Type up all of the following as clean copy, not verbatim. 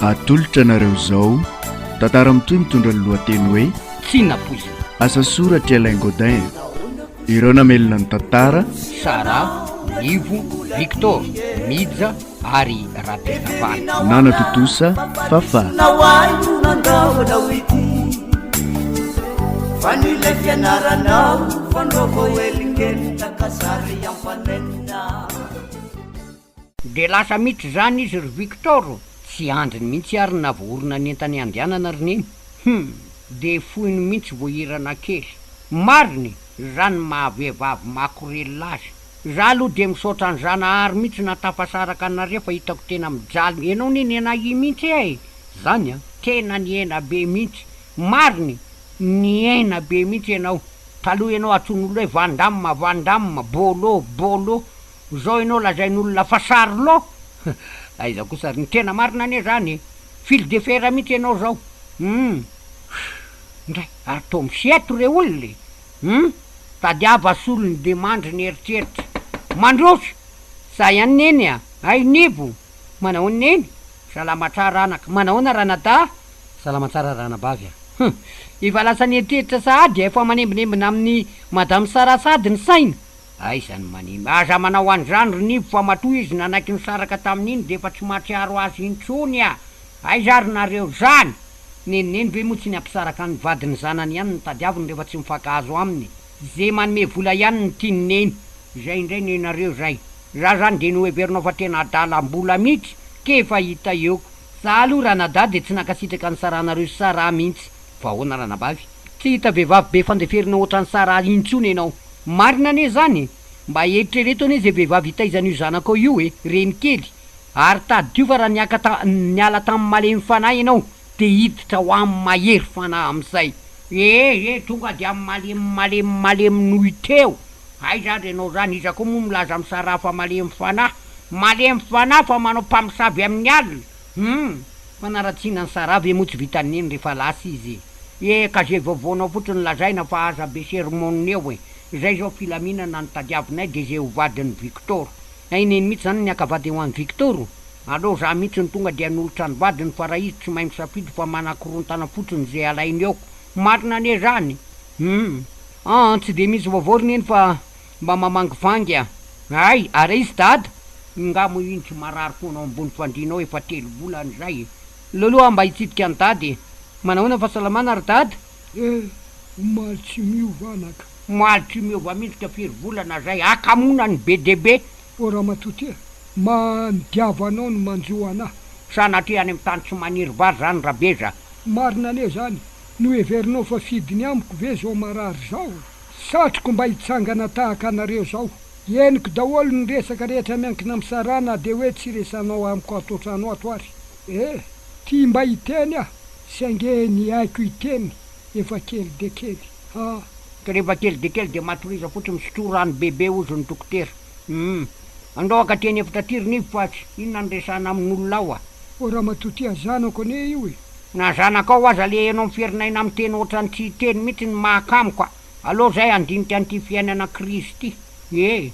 atolotra anareo izao tantara mitoy mitondra ny lohateny hoe tsinapoizina asa soratra Alain Godin. Ireo namelona ny tantara Sara, Nivo, Victor, Midja ary Rapetavany. Nana Totosa Fafa. Fanilay fianaranao fandroko elingely takasary ampanenina. De lasa mihitsy zany izy ry Victor, tsy andriny mihitsy ary navoorona ny entany andianana ry neny. De foiny mihitsy voahirana kely. Mariny, zany mahavehivavy makorely azy. Za aloha de misaotra ny Zanahary mihitsy natafasaraka anareo fa hitako tena mijaly. Enao neny enahy mihitsy e. Zany tena niena be mihitsy. Mariny, niena be mihitsy enao. Taloha enao atson'olo hoe vandamma, bolo. Zao enao lazain'olona fa sarlo. Aiza kosa ny tena marina ne zany. Fil de fer mihitsy enao zao. Ndray, atao misieto re olony. Tadiava solony de mandry ny eritreritra. Mandroso, sa ihany neny a. Ay Nivo, manao neny. Salama tsara anaka. Manaona ranata? Salama tsara ranabavy a. Efa lasa ny eritreritra sahady efa manembinembina amin'ny madame Sarasady ny saina. Ay zany manimba. Aza manao an'izany ry Nivo fa matoa izy nanaiky nisaraka tamin'iny de efa tsy mahatsiaro azy intsony a. Ay zary nareo zany. Neneny be moa tsy ny ampisaraka ny vadiny zanany ihany ny tadiaviny rehefa tsy mifankahazo aminy. Ze manome vola ihany ny tianeny. Zay indray nenareo zay. Za zany de noheverinao fa tena adalam-bola mihitsy ke efa hita eo. Sa aloha ranadà de tsy nakasitraka ny saranareo Sara mihitsy. Fa hoana ranabavy, tsy hita vehivavy be fandeferina ohatran'ny Sara intsony enao. Marina ne zany, mba eritrereto ane ze vehivavy hitaizan'io zanako io reny kely. Ary tadio raha niala tamin'ny malemy fanahy enao de hiditra ho amin'ny mahery fanahy am'izay. Tonga de amin'ny malemy noho teo. Ay zany enao zany, iza koa moa milaza amin'ny Sara fa malemy fanahy. Malemy fanahy fa manao mpamosavy amin'ny alina. Fanaratsiana ny Sara ve moa tsy vitaneny rehefa lasa izy. Ka zay vaovaonao fotsiny lazaina fa aza be sermonina eo Zay zao filaminana ny tadiavinay de zay ho vadin'ny Victor. Ay neny mihitsy zany ny akavady ho an'ny Victor. Alô za mihitsy ny tonga de anolotra ny vadiny fa raha izy tsy mahay misafidy fa manakorontana fotsiny zay alainy eo. Marina ne zany. Tsy de misy vaovaoriny eny fa mba mamangivangy a. Ay, ary izy dada. Ngamo iny tsy marary foanao ambony fandrinao efa 3 volana zay. Loloha mba hitsidika ny dady. Manahoana fahasalamana ry dady? Maly tsy miova anaka. Maly tsy miova mihitsy ka 5 volana zay. Akamona ny be debe. Ora matotia, mandiavanao no manjo anahy. Sanatria any amin'ny tany tsy maniry vary zany rabeza. Marina ne zany, noheverinao fa fidiny amiko ve zao marary zao. Satroko mba hitsangana tahaka anareo zao. Eniko daholo ny resaka rehetra miankina amin'ny Sarana de hoe tsy resanao amiko ato trano ato ary. Tia mba hiteny ah, sainge ny haiko hiteny efa kely de kely. Rehefa kely de kely de matoriza fotsiny misotro rano bebe ozy ny dokotera. Andohaka teny efitra tirinivo fa inona ny resana amin'olona ao a. Ora matotia zanako ne io Na zanaka ao aza le enao miferinaina amin'ny teny ohatrany tsy teny mihitsy ny mahakamiko a. Alô zay andinika an'ity fiainana Kristy ity.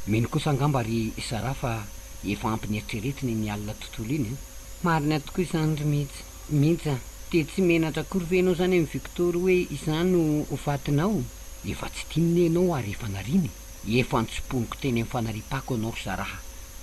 Mino kosa angamba ry Sara fa efa ampiny eritreretiny ny alina tontolo iny. Marina tokoa izany ry Midja. De tsy menatra akory ve enao zany amin'ny Victor hoe izany no hofatinao? Efa tsy tininy enao ary efa nariny. Efa antsoponiko teny amin'ny fanaripako anao Sara.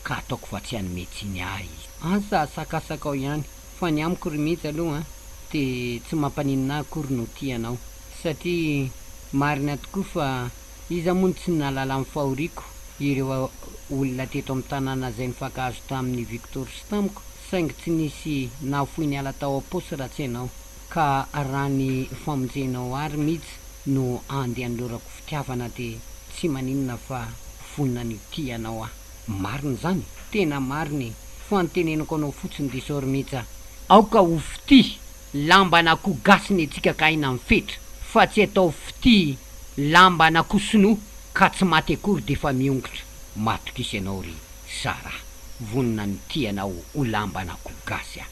Ka ataoko fa tsy hanometsiny ahy. Asa sakasakao ihany. Fa ny amiko ry Midja aloha de tsy mampaninina akory no tianao. Satria marina tokoa fa iza moa tsy nalala amin'ny fahoriako. Ireo olona teto amin'ny tanàna zay nifankahazo tamin'ny Victor sy tamiko. Saingy tsy nisy nahafoy ny ala tao am-paosy raha tsy ianao. Ka raha ny famonjenao ary Midja no andehan'lorako fitiavana de tsy maninona fa vonina ny tianao ah. Marina zany, tena mariny. Fa nitenenako anao fotsiny de sao ry Midja. Aoka ho fity lambana akoho gasiny etsika ka aina mifetra. Fa tsy atao fity lambana akoho sinoa ka tsy maty akory de fa miongotra. Matokisa ianao ry Sara. Vonina ny tianao ho lambana akoho gasy ah.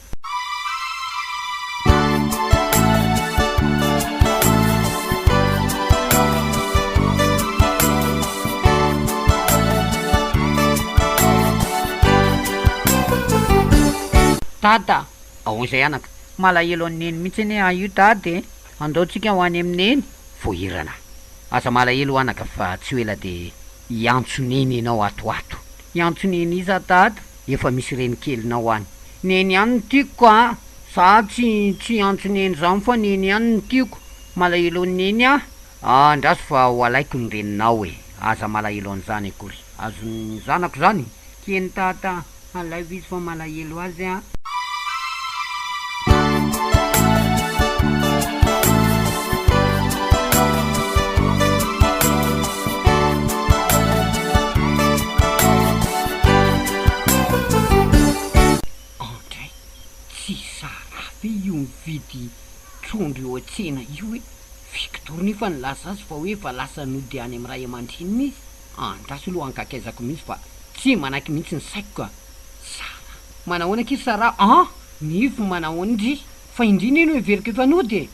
Tata, ahoan'izay anaka, malahelo an'neny mihitsy anie io dady, andaotsika ho any amin'neny, voahirana. Aza malahelo anaka fa tsy ho ela de iantsoneny ianao atoato. Iantsoneny iza dady, efa misy reny kelinao any. Neny ihany no tiako a, za tsy antsoneny zany fa neny ihany no tiako. Malahelo an'neny a, andraso fa ho alaiko ny reninao e. Aza malahelo an'izany akory. Azony zanako zany. Keny tata, alaivo izy fa malahelo azy a. Andray, tsy sara fe io mividy trondro eo an-tsena io e. Victor nefa nilaza azy fa hoe fa lasa nody any amin'ny ray aman-dreniny izy. Andraso aloha ankakaizako mihitsy fa tsy manaiky mihitsy ny saiko ka. Sara, manahoana aky Sara? Nivo manahoana ndry? Fa indrina ino everiko efa nody e?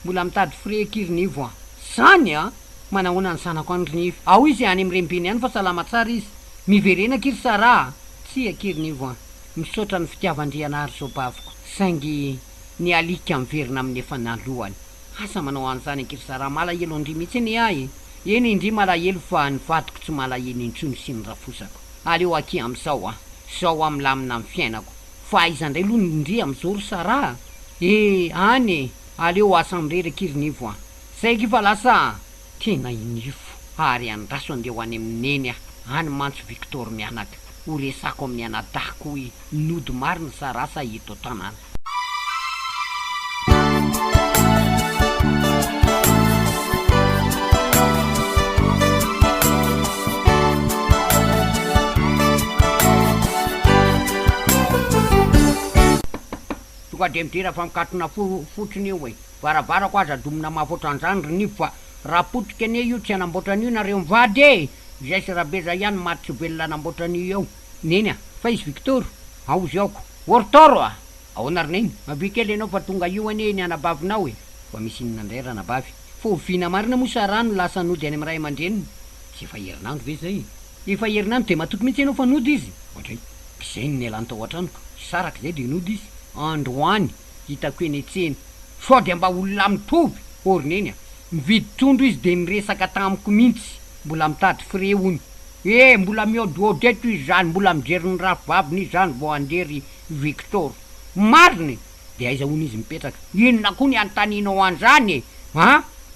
Mbola mitady fre kiry nivo a. Zany a, manahoana ny sanako andry nivo. Ao izy any amin'ny rembeny any fa salama tsara izy. Miverena kiry Sara? Tsy akiry nivo a. Misaotra ny fitiavan-drianahary zao baviko. Saingy ny alika miverina amin'ny efa nalohany. Asa manao an'izany akiry Sara, malahelo andry mihitsy ny ahy. Eny indry malahelo fa ny vadiko tsy malahelo intsony sy ny rafosako. Aleo aky am'izao a, zao am'lamina amin'ny fiainako. Fa iza ndray aloha indry am'zoro Sara. Any aleo asa am'rery akiry nivo a. Zay ky fa lasa tena inifo. Ary andraso andeha ho any amin'neny a, any mantso Victor mianaka. Ho resako amin'ny anadahako hoe nody marina Sara sa eto tanàna. Tonga de midera fa mikatona fotriny eo e. Varavarako aza domina mahafoatra an'izany rinivo fa raha potika anie io tsy hanamboatra an'io nareo mivady e. Izay sy rabeza ihany maty tsy velona hanamboatra an'io eo. Neny a, fa izy Victor, aozy aoko. Ortoro a, ahoana rineny, mabikely ianao fa tonga io anie ny anabavinao e. Fa misy inona indray ranabavy. Fa ovina marina moa Sara no lasa nody any amin'ny ray aman-dreniny. Tsy efa herinandro ve zay? Efa herinandro de matoky mihitsy ianao fa nody izy. Ohatray, bizay ny alany tao an-tranoko. Saraka zay de nody izy. Androany, hitako eny etseny. Sao de mba olona mitovy. Orineny a, mividy trondro izy de miresaka tamiko mihitsy. Mbola mitady fre ony. Mbola miôdiôdy izy zany, mbola mijery ny rafivaviny izy zany vao andery Victor. Mariny, de aiza hono izy mipetraka. Inona koa ny antaninao an'izany e?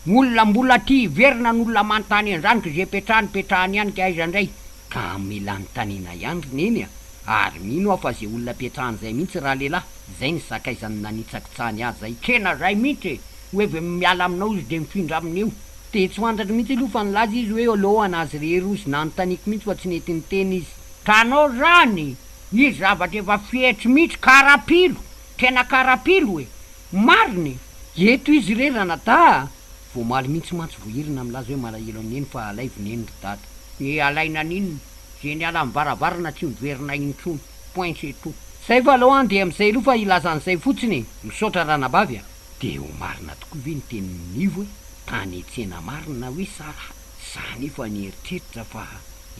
Olona mbola ty hiverina n'olona manontany an'izany ka zay petrahany ihany ka aiza ndray. Ka mila notaniana ihany rineny a. Ary mino aho fa zay olona petrahany zay mihitsy raha lehilahy. Zay ny sakaizany nanitsakitsany azy zay. Tena zay mihitsy e. Hoe ve miala aminao izy de mifindra amin'io. De tsy fantatra mihitsy aloha fa nilaza izy hoe aloha anazy rerozy nanontaniko mihitsy fa tsy nety niteny izy. Tanao zany, izy zavatra efa fihetry mihitsy karapilo. Tena karapilo e. Mariny, eto izy rerana ta. Voamaly mihitsy mantsy voahirina milaza hoe malahelo an'eny fa alaivoneny ry data. Alaina n'inona? Zay ny ala mivaravarana tsy miverina intsony. Point c'est tout. Zay fa aloha de am'izay aloha fa ilazan'izay fotsiny. Misaotra ranabavy a. De ho marina tokoa ve ny tenin'ny nivo e. Tany etsena marina hoe Sara. Zany efa nieritreritra fa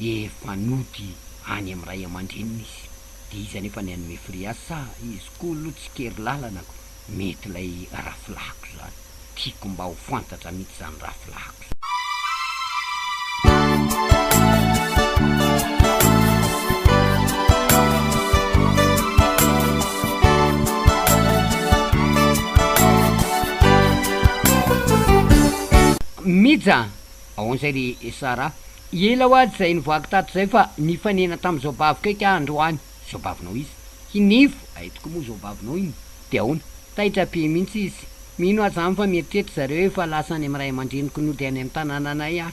efa nody any amin'ny ray aman-dreniny izy. De iza nefa ny anome fri azy sa izy koa aloha tsy kery lalana ko. Mety lay rafilahiko zany. Tiako mba ho fantatra mihitsy zany rafilahiko. Mija, ahoan'izay ry Sara. Ela hoazy zay nivoaka tato zay fa nifanena tam'izao baviko eky androany. Zao bavinao izy. Hinifo, aitoko moa zao bavinao iny. De ahoana, taitra-pe mihitsy izy. Mino azy zany fa mieritreritra zareo hoe fa lasa any amin'ny ray aman-dreniko nody any amin'ny tanànanay a.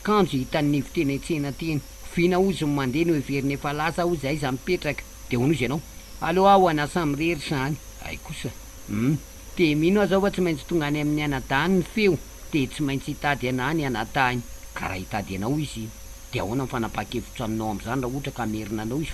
Kanjo hitan'ny nivo tena etsena teny. Vina ozy mandeha no heveriny efa lasa ozy aiza mipetraka. De hono izy ianao. Aleo aho anasa mirery zany. Ay kosa. De mino azy ao fa tsy maintsy tonga any amin'ny anadahany ny feo. De tsy maintsy hitady ana ny anadahany. Ka raha hitady anao izy, de ahoana ny fanapakevitra aminao am'izany raha ohatra ka merina anao izy.